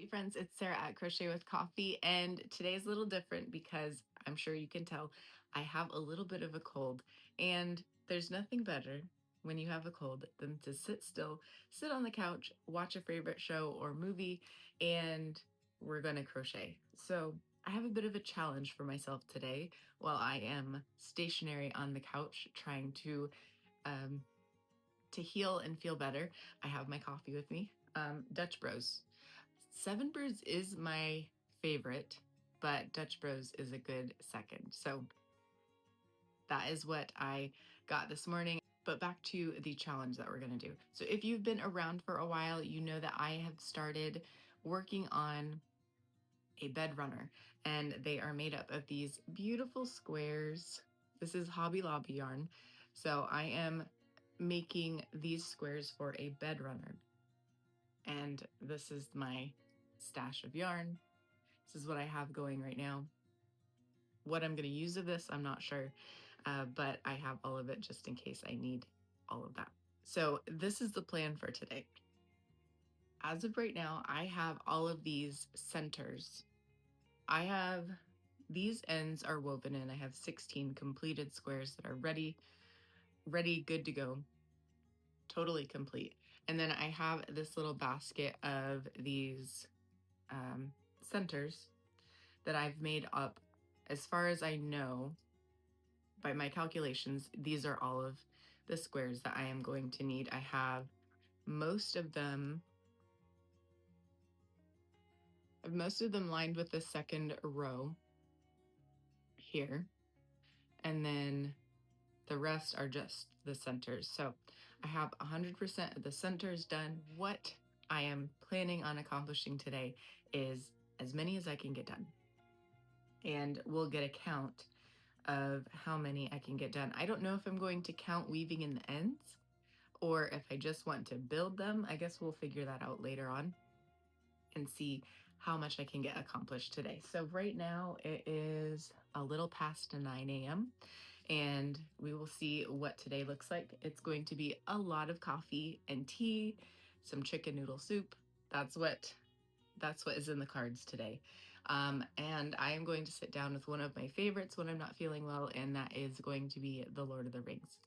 sweet friends, it's Sarah at Crochet.With.Coffee, and today's a little different because I'm sure you can tell I have a little bit of a cold, and there's nothing better when you have a cold than to sit still, sit on the couch, watch a favorite show or movie, and we're gonna crochet. So I have a bit of a challenge for myself today while I am stationary on the couch trying to heal and feel better. I have my coffee with me, Dutch Bros. Seven Birds is my favorite, but Dutch Bros is a good second. So that is what I got this morning. But back to the challenge that we're going to do. So if you've been around for a while, you know that I have started working on a bed runner, and they are made up of these beautiful squares. This is Hobby Lobby yarn. So I am making these squares for a bed runner. And this is my stash of yarn. This is what I have going right now. What I'm going to use of this, I'm not sure, but I have all of it just in case I need all of that. So this is the plan for today. As of right now, I have all of these centers. I have these ends are woven in. I have 16 completed squares that are ready, good to go, totally complete. And then I have this little basket of these centers that I've made up. As far as I know, by my calculations, these are all of the squares that I am going to need. I have most of them lined with the second row here, and then the rest are just the centers. So I have 100% of the centers done. What I am planning on accomplishing today is as many as I can get done, and we'll get a count of how many I can get done. I don't know if I'm going to count weaving in the ends or if I just want to build them. I guess we'll figure that out later on and see how much I can get accomplished today. So right now it is a little past 9 a.m. and we will see what today looks like. It's going to be a lot of coffee and tea, some chicken noodle soup. That's what is in the cards today. And I am going to sit down with one of my favorites when I'm not feeling well, and that is going to be The Lord of the Rings.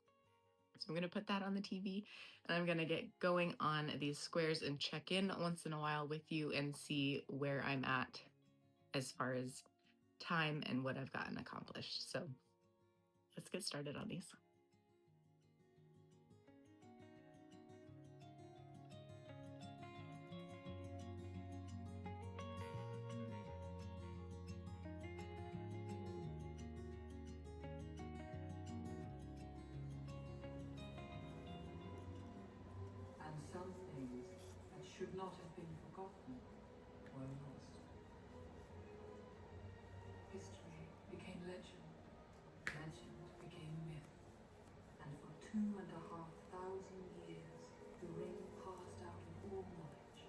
So I'm going to put that on the TV, and I'm going to get going on these squares and check in once in a while with you and see where I'm at as far as time and what I've gotten accomplished. So let's get started on these. And some things that should not have been forgotten were lost. History became legend, legend became myth, and for 2,500 years the ring passed out of all knowledge.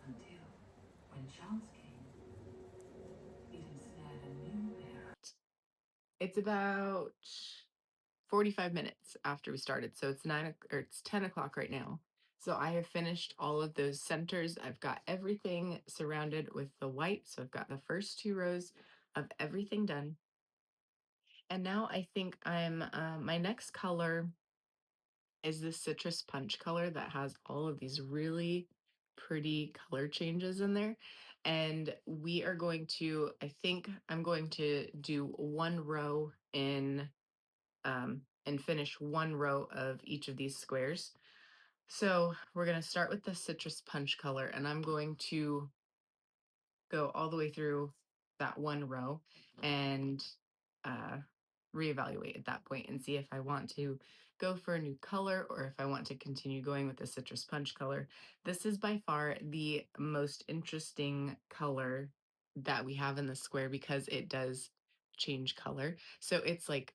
Until, when chance came, it ensnared a new era. It's about 45 minutes after we started. So it's 10 o'clock right now. So I have finished all of those centers. I've got everything surrounded with the white. So I've got the first 2 rows of everything done. And now I think my next color is this citrus punch color that has all of these really pretty color changes in there. And we are going to, I think I'm going to do 1 row and finish 1 row of each of these squares. So we're going to start with the citrus punch color, and I'm going to go all the way through that 1 row and reevaluate at that point and see if I want to go for a new color or if I want to continue going with the citrus punch color. This is by far the most interesting color that we have in the square because it does change color. So it's like,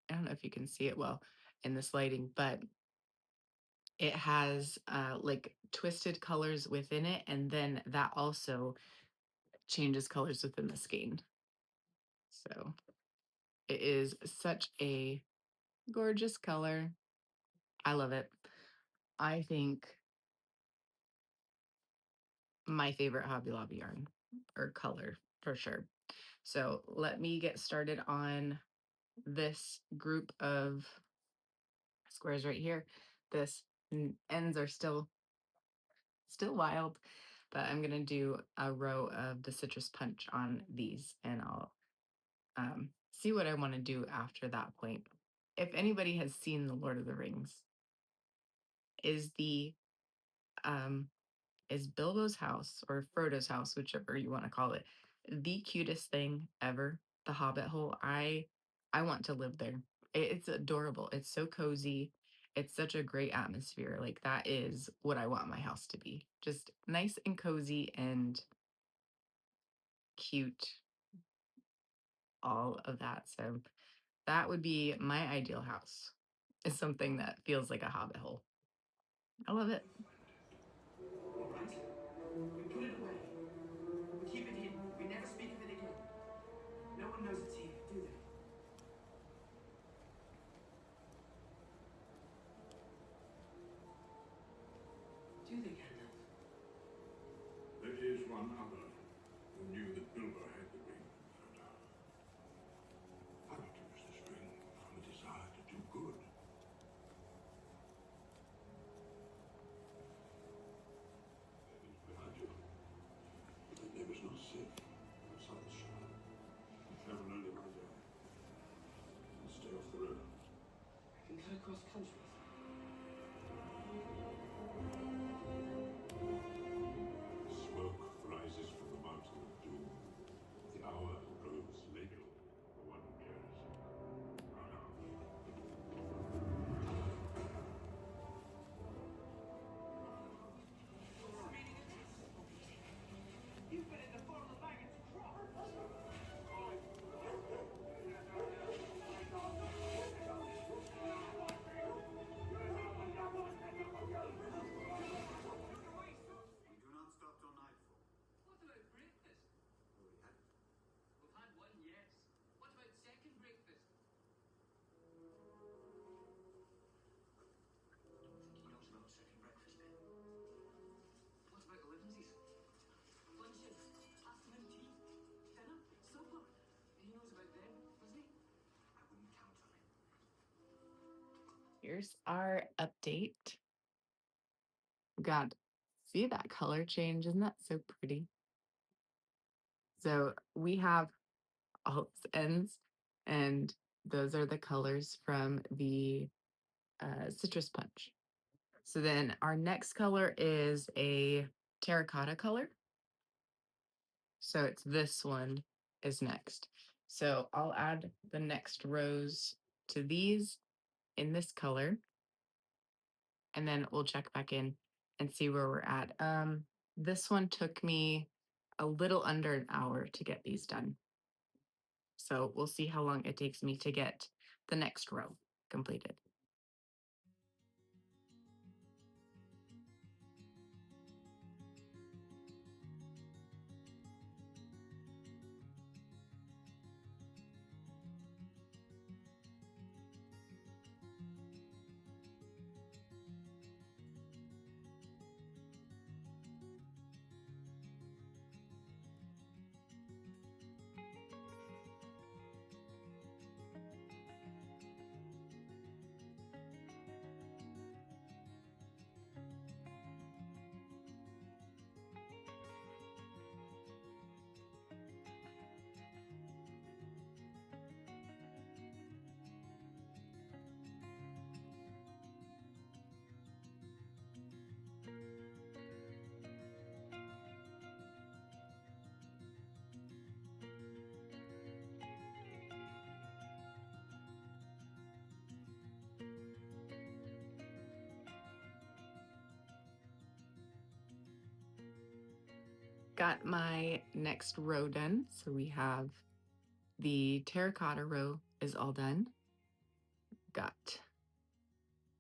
I don't know if you can see it well in this lighting, but it has like twisted colors within it, and then that also changes colors within the skein. So it is such a gorgeous color. I love it. I think my favorite Hobby Lobby yarn or color for sure. So let me get started on this group of squares right here. This ends are still wild, but I'm gonna do a row of the citrus punch on these, and I'll see what I want to do after that point. If anybody has seen The Lord of the Rings, is the is Bilbo's house or Frodo's house, whichever you want to call it, the cutest thing ever? The Hobbit hole. I want to live there. It's adorable. It's so cozy. It's such a great atmosphere. Like that is what I want my house to be. Just nice and cozy and cute. All of that. So that would be my ideal house. Is something that feels like a hobbit hole. I love it. All right. We put it away. We keep it hidden. We never speak of it again. No one knows it's here, do they? Do they, Gandalf? There is one other who knew that Bilbo had the ring and found out. I want to use this ring from a desire to do good. I do. There is no safe outside the shadow. Travel only by day. And stay off the road. I can cut across countries. Smoke rises from the mountain of doom. The hour grows late for one who cares. You've been in the bottom of the wagon's crop. We do not stop till nightfall. What about breakfast? Oh, we had We've had one, yes. What about second breakfast? I don't think he knows about second breakfast, Ben. What about the Livensies? Luncheon, afternoon tea, dinner, supper. He knows about them, doesn't he? I wouldn't count on him. Here's our update. God, see that color change? Isn't that so pretty? So we have all its ends, and those are the colors from the citrus punch. So then our next color is a terracotta color. So it's this one is next. So I'll add the next rows to these in this color, and then we'll check back in and see where we're at. This one took me a little under an hour to get these done. So we'll see how long it takes me to get the next row completed. Got my next row done. So we have the terracotta row is all done. Got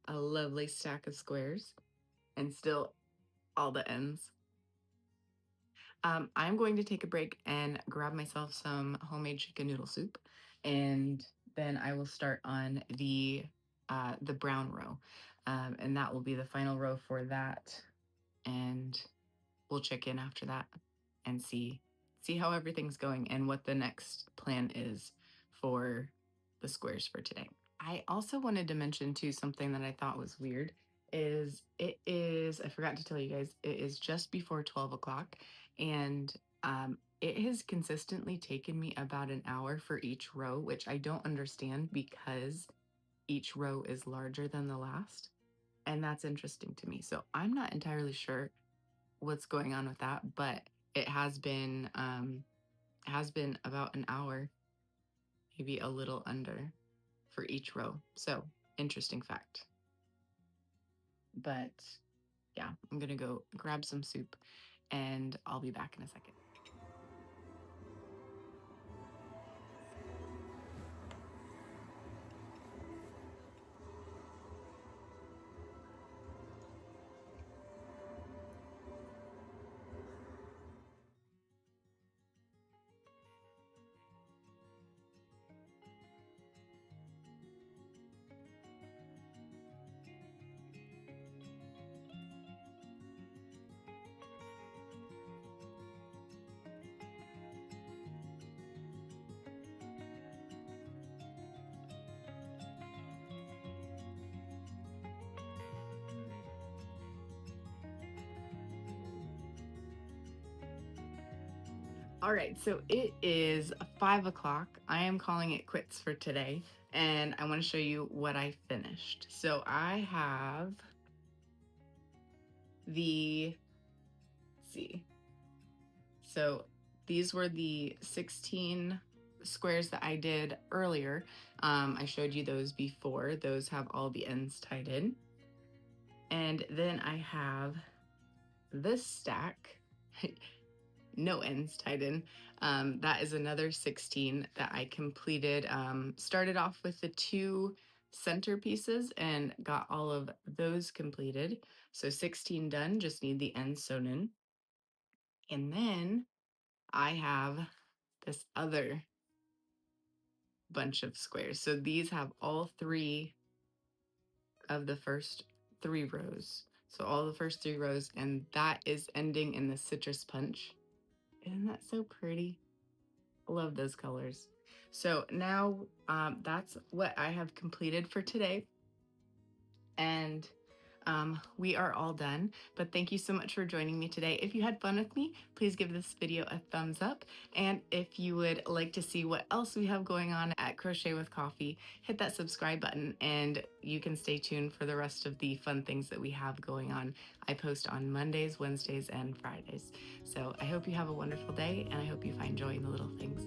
a lovely stack of squares and still all the ends. I'm going to take a break and grab myself some homemade chicken noodle soup, and then I will start on the brown row, and that will be the final row for that. And we'll check in after that and see how everything's going and what the next plan is for the squares for today. I also wanted to mention too something that I thought was weird is I forgot to tell you guys, it is just before 12 o'clock, and it has consistently taken me about an hour for each row, which I don't understand because each row is larger than the last. And that's interesting to me. So I'm not entirely sure what's going on with that, but it has been about an hour, maybe a little under, for each row. So interesting fact. But yeah, I'm gonna go grab some soup and I'll be back in a second. All right, so it is 5 o'clock. I am calling it quits for today, and I want to show you what I finished. So I have let's see. So these were the 16 squares that I did earlier. I showed you those before. Those have all the ends tied in. And then I have this stack. No ends tied in. That is another 16 that I completed. Started off with the 2 center pieces and got all of those completed. So 16 done, just need the ends sewn in. And then I have this other bunch of squares. So these have all 3 of the first 3 rows. So all the first 3 rows, and that is ending in the citrus punch. Isn't that so pretty? Love those colors. So now that's what I have completed for today. And we are all done, but thank you so much for joining me today. If you had fun with me, please give this video a thumbs up. And if you would like to see what else we have going on at Crochet with Coffee, hit that subscribe button and you can stay tuned for the rest of the fun things that we have going on. I post on Mondays, Wednesdays, and Fridays. So I hope you have a wonderful day and I hope you find joy in the little things.